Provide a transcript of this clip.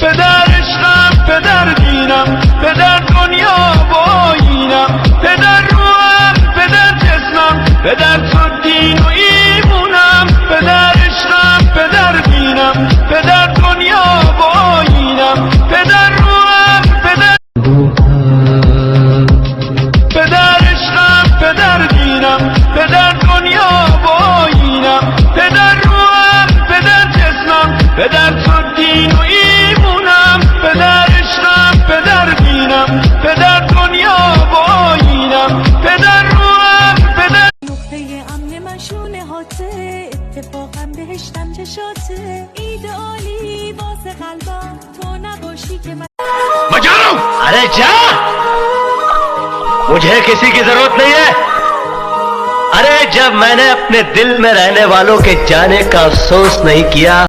پدر عشقم، پدر دینم، پدر دنیا و آیینم، پدر روحم، پدر جسمم، پدر تو دین و ایمونم. پدر عشقم، پدر دینم، پدر دنیا و آیینم، پدر روحم، پدر عشقم، پدر دینم، پدر دنیا و آیینم، پدر روحم، پدر جسمم، پدر تو دین و ایمونم. پدر عشقم، پدر دینم، پدر دنیا و آیینم، پدر روحم، پدر نقطه امن من شونه هاته، اتفاقم بهشتم چشاته، ایدئالی واسه قلبم تو نباشی که من मजारो अरे जा मुझे किसी की जरूरत नहीं है। अरे जब मैंने अपने दिल में रहने वालों के जाने का अफसोस नहीं किया